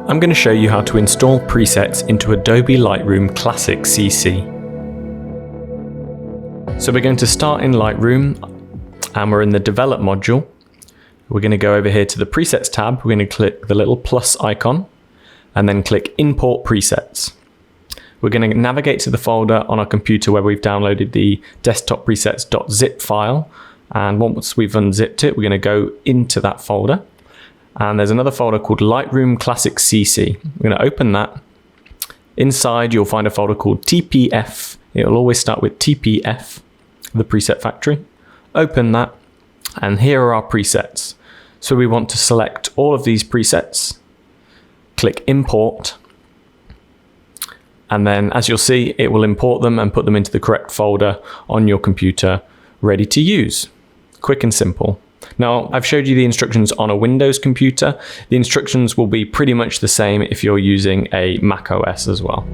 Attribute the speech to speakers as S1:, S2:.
S1: I'm going to show you how to install presets into Adobe Lightroom Classic CC. So we're going to start in Lightroom and we're in the Develop module. We're going to go over here to the Presets tab. We're going to click the little plus icon and then click Import Presets. We're going to navigate to the folder on our computer where we've downloaded the desktop presets.zip file. And once we've unzipped it, we're going to go into that folder. And there's another folder called Lightroom Classic CC. We're going to open that. Inside, you'll find a folder called TPF. It'll always start with TPF, the preset factory. Open that, and here are our presets. So we want to select all of these presets, click Import, and then as you'll see, it will import them and put them into the correct folder on your computer, ready to use. Quick and simple. Now, I've showed you the instructions on a Windows computer. The instructions will be pretty much the same if you're using a Mac OS as well.